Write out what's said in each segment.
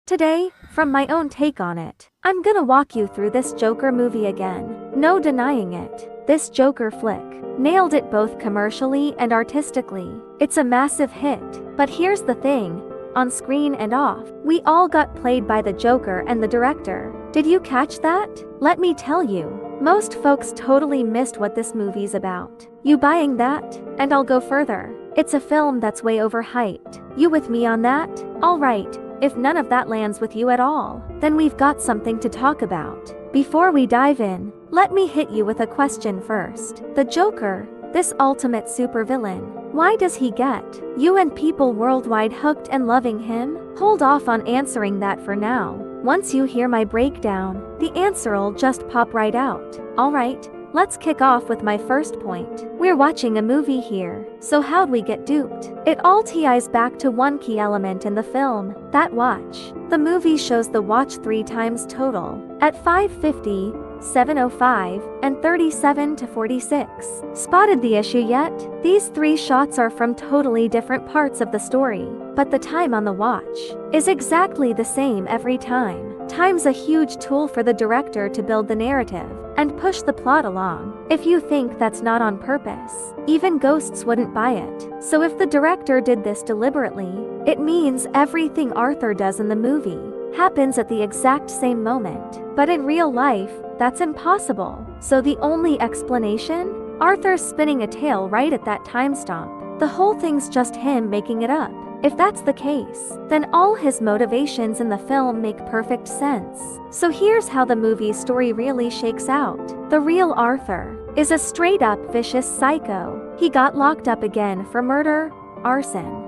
Today, from my own take on it, I'm gonna walk you through this Joker movie again. No denying it. This Joker flick nailed it both commercially and artistically. It's a massive hit. But here's the thing. On screen and off, we all got played by the Joker and the director. Did you catch that? Let me tell you. Most folks totally missed what this movie's about. You buying that? And I'll go further. It's a film that's way overhyped. You with me on that? Alright, if none of that lands with you at all, then we've got something to talk about. Before we dive in, let me hit you with a question first. The Joker, this ultimate supervillain, why does he get you and people worldwide hooked and loving him? Hold off on answering that for now. Once you hear my breakdown, the answer'll just pop right out. Alright, let's kick off with my first point. We're watching a movie here, so how'd we get duped? It all ties back to one key element in the film, that watch. The movie shows the watch 3 times total, at 5:50, 7:05, and 37 to 46. Spotted the issue yet? These 3 shots are from totally different parts of the story, but the time on the watch is exactly the same every time. Time's a huge tool for the director to build the narrative and push the plot along. If you think that's not on purpose, even ghosts wouldn't buy it. So if the director did this deliberately, it means everything Arthur does in the movie happens at the exact same moment. But in real life, that's impossible. So the only explanation? Arthur's spinning a tale right at that time stamp. The whole thing's just him making it up. If that's the case, then all his motivations in the film make perfect sense. So here's how the movie's story really shakes out. The real Arthur is a straight-up vicious psycho. He got locked up again for murder, arson,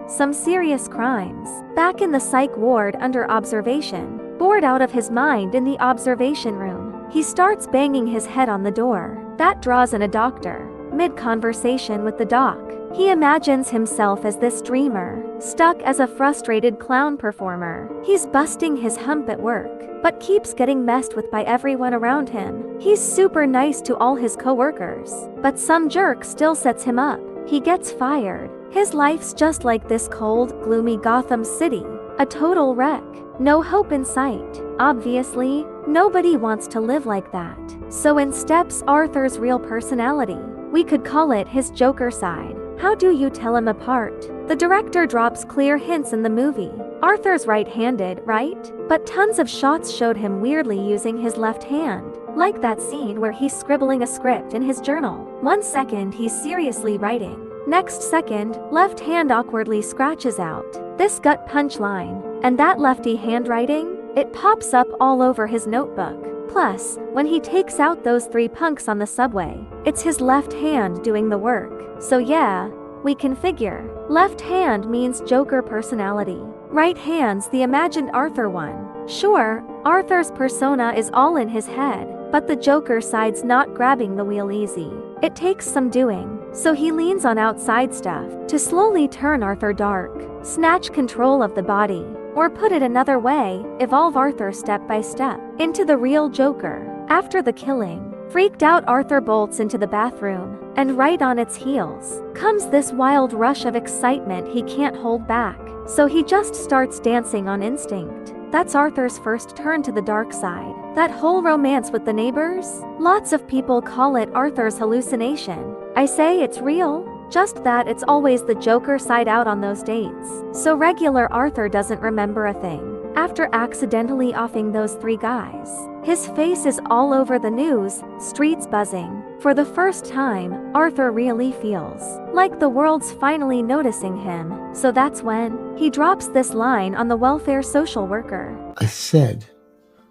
some serious crimes. Back in the psych ward under observation, bored out of his mind in the observation room, he starts banging his head on the door. That draws in a doctor. Mid-conversation with the doc, he imagines himself as this dreamer, stuck as a frustrated clown performer. He's busting his hump at work, but keeps getting messed with by everyone around him. He's super nice to all his coworkers, but some jerk still sets him up. He gets fired. His life's just like this cold, gloomy Gotham City. A total wreck. No hope in sight. Obviously, nobody wants to live like that. So in steps Arthur's real personality. We could call it his Joker side. How do you tell him apart? The director drops clear hints in the movie. Arthur's right-handed, right? But tons of shots showed him weirdly using his left hand. Like that scene where he's scribbling a script in his journal. 1 second he's seriously writing. Next second, left hand awkwardly scratches out this gut punch line. And that lefty handwriting? It pops up all over his notebook. Plus, when he takes out those 3 punks on the subway, it's his left hand doing the work. So yeah, we can figure. Left hand means Joker personality. Right hand's the imagined Arthur one. Sure, Arthur's persona is all in his head, but the Joker side's not grabbing the wheel easy. It takes some doing, so he leans on outside stuff to slowly turn Arthur dark, snatch control of the body, or put it another way, evolve Arthur step by step into the real Joker. After the killing, freaked out Arthur bolts into the bathroom, and right on its heels comes this wild rush of excitement he can't hold back. So he just starts dancing on instinct. That's Arthur's first turn to the dark side. That whole romance with the neighbors? Lots of people call it Arthur's hallucination. I say it's real, just that it's always the Joker side out on those dates. So regular Arthur doesn't remember a thing. After accidentally offing those 3 guys, his face is all over the news, streets buzzing. For the first time, Arthur really feels like the world's finally noticing him. So that's when he drops this line on the welfare social worker. I said,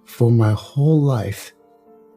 for my whole life,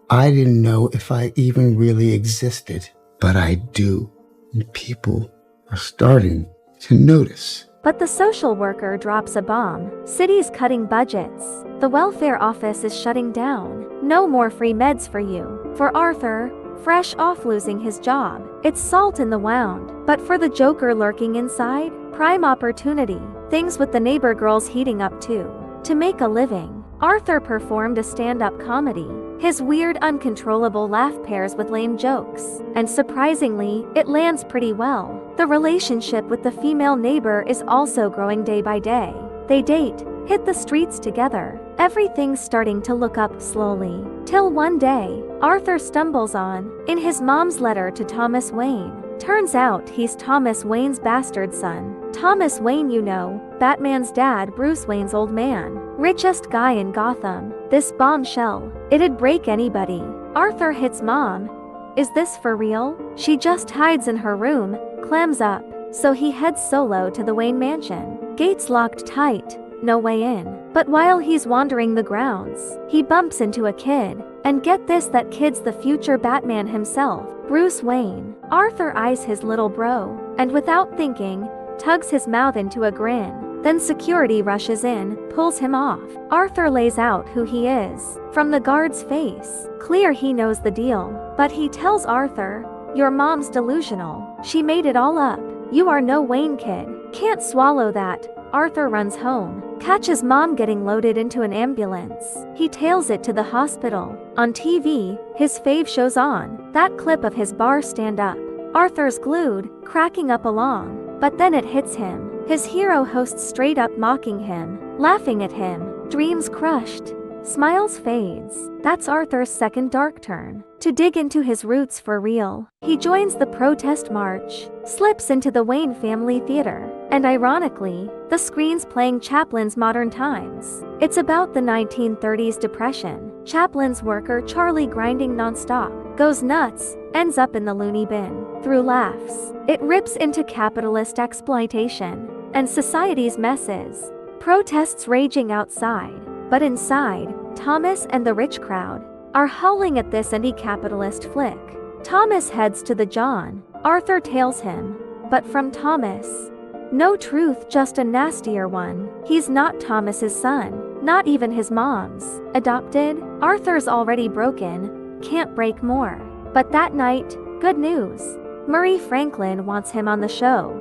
I didn't know if I even really existed, but I do. And people are starting to notice. But the social worker drops a bomb. City's cutting budgets. The welfare office is shutting down. No more free meds for you. For Arthur, fresh off losing his job, it's salt in the wound. But for the Joker lurking inside, prime opportunity. Things with the neighbor girls heating up too. To make a living, Arthur performed a stand-up comedy. His weird, uncontrollable laugh pairs with lame jokes, and surprisingly, it lands pretty well. The relationship with the female neighbor is also growing day by day. They date, hit the streets together. Everything's starting to look up slowly. Till one day, Arthur stumbles on, in his mom's letter to Thomas Wayne. Turns out he's Thomas Wayne's bastard son. Thomas Wayne, you know, Batman's dad, Bruce Wayne's old man. Richest guy in Gotham. This bombshell. It'd break anybody. Arthur hits Mom. Is this for real? She just hides in her room, clams up. So he heads solo to the Wayne mansion. Gates locked tight. No way in. But while he's wandering the grounds, he bumps into a kid. And get this, that kid's the future Batman himself, Bruce Wayne. Arthur eyes his little bro, and without thinking, tugs his mouth into a grin. Then security rushes in, pulls him off. Arthur lays out who he is. From the guard's face, clear he knows the deal. But he tells Arthur, your mom's delusional. She made it all up. You are no Wayne kid. Can't swallow that. Arthur runs home, catches Mom getting loaded into an ambulance. He tails it to the hospital. On TV, his fave shows on. That clip of his bar stand up. Arthur's glued, cracking up along. But then it hits him. His hero hosts straight up mocking him, laughing at him. Dreams crushed. Smiles fades. That's Arthur's second dark turn. To dig into his roots for real, he joins the protest march, slips into the Wayne family theater, and ironically, the screen's playing Chaplin's Modern Times. It's about the 1930s Depression. Chaplin's worker Charlie grinding nonstop, goes nuts, ends up in the loony bin. Through laughs, it rips into capitalist exploitation and society's messes. Protests raging outside, but inside, Thomas and the rich crowd are howling at this anti-capitalist flick. Thomas heads to the John. Arthur tails him. But from Thomas, no truth, just a nastier one. He's not Thomas's son, not even his mom's. Adopted, Arthur's already broken, can't break more. But that night, good news. Murray Franklin wants him on the show.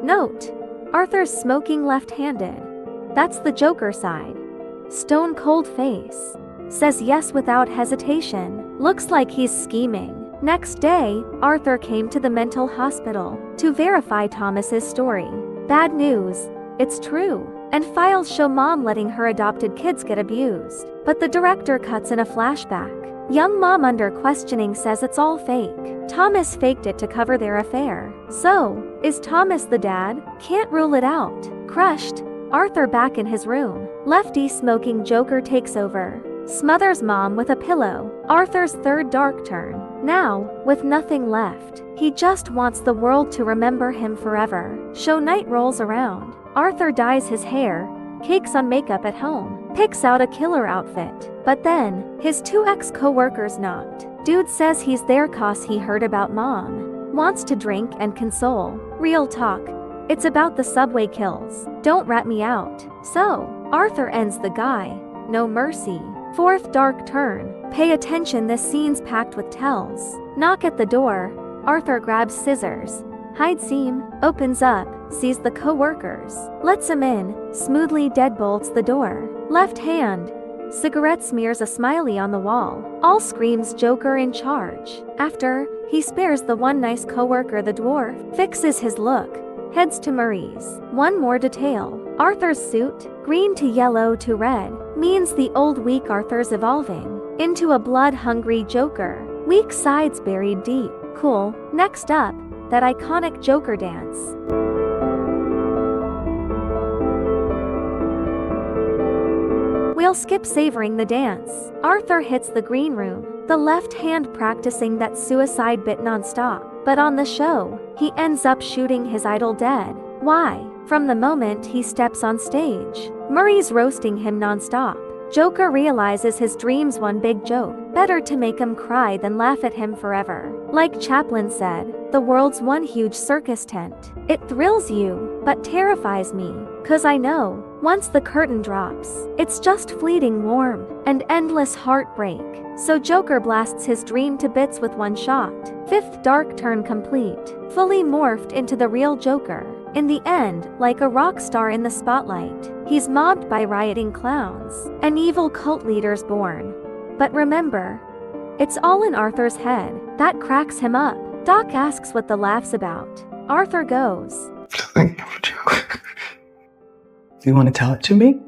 Note, Arthur's smoking left-handed. That's the Joker side. Stone cold face. Says yes without hesitation. Looks like he's scheming. Next day, Arthur came to the mental hospital to verify Thomas's story. Bad news. It's true. And files show Mom letting her adopted kids get abused. But the director cuts in a flashback. Young Mom under questioning says it's all fake. Thomas faked it to cover their affair. So, is Thomas the dad? Can't rule it out. Crushed, Arthur back in his room. Lefty smoking Joker takes over. Smothers Mom with a pillow. Arthur's third dark turn. Now, with nothing left, he just wants the world to remember him forever. Show night rolls around. Arthur dyes his hair, cakes on makeup at home, picks out a killer outfit. But then, his two ex-co-workers knocked. Dude says he's there cause he heard about Mom. Wants to drink and console. Real talk. It's about the subway kills. Don't rat me out. So, Arthur ends the guy. No mercy. Fourth dark turn. Pay attention, this scene's packed with tells. Knock at the door. Arthur grabs scissors. Hide seam. Opens up. Sees the co-workers. Lets him in. Smoothly deadbolts the door. Left hand. Cigarette smears a smiley on the wall. All screams Joker in charge. After, he spares the one nice co-worker, the dwarf. Fixes his look. Heads to Murray's. One more detail. Arthur's suit, green to yellow to red, means the old weak Arthur's evolving into a blood-hungry Joker. Weak sides buried deep. Cool. Next up, that iconic Joker dance. We'll skip savoring the dance. Arthur hits the green room, the left hand practicing that suicide bit nonstop. But on the show, he ends up shooting his idol dead. Why? From the moment he steps on stage, Murray's roasting him nonstop. Joker realizes his dream's one big joke. Better to make him cry than laugh at him forever. Like Chaplin said, the world's one huge circus tent. It thrills you, but terrifies me. 'Cause I know, once the curtain drops, it's just fleeting warmth and endless heartbreak. So Joker blasts his dream to bits with one shot. Fifth dark turn complete. Fully morphed into the real Joker. In the end, like a rock star in the spotlight, he's mobbed by rioting clowns. An evil cult leader's born. But remember, it's all in Arthur's head. That cracks him up. Doc asks what the laugh's about. Arthur goes, Just thinking of a joke. Do you want to tell it to me?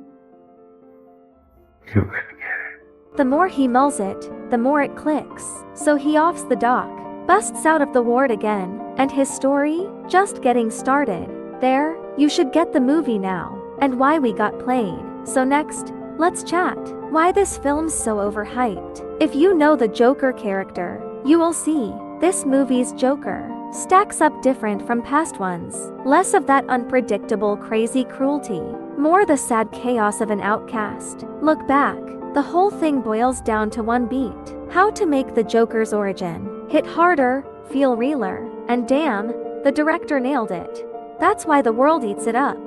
The more he mulls it, the more it clicks. So he offs the dock, busts out of the ward again, and his story, just getting started. There, you should get the movie now, and why we got played. So next, let's chat. Why this film's so overhyped. If you know the Joker character, you will see, this movie's Joker stacks up different from past ones. Less of that unpredictable crazy cruelty, more the sad chaos of an outcast. Look back, the whole thing boils down to one beat. How to make the Joker's origin hit harder, feel realer, and damn, the director nailed it. That's why the world eats it up.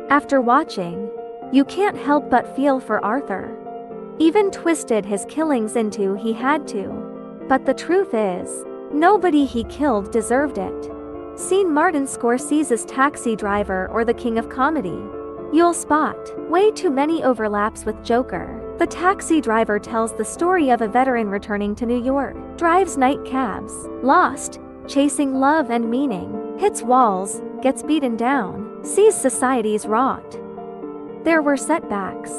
After watching, you can't help but feel for Arthur. Even twisted his killings into he had to. But the truth is, nobody he killed deserved it. Seen Martin Scorsese's Taxi Driver or The King of Comedy? You'll spot way too many overlaps with Joker. The Taxi Driver tells the story of a veteran returning to New York, drives night cabs, lost, chasing love and meaning, hits walls, gets beaten down, sees society's rot. There were setbacks.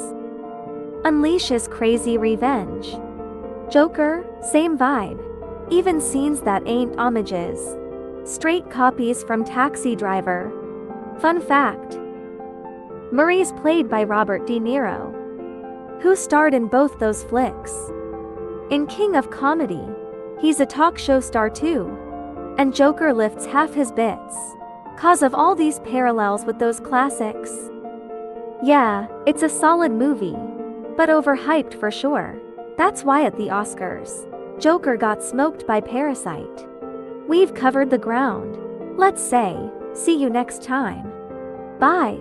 Unleashes crazy revenge. Joker, same vibe. Even scenes that ain't homages. Straight copies from Taxi Driver. Fun fact: Murray's played by Robert De Niro, who starred in both those flicks. In King of Comedy, he's a talk show star too. And Joker lifts half his bits, 'cause of all these parallels with those classics. Yeah, it's a solid movie, but overhyped for sure. That's why at the Oscars, Joker got smoked by Parasite. We've covered the ground. Let's say, see you next time. Bye.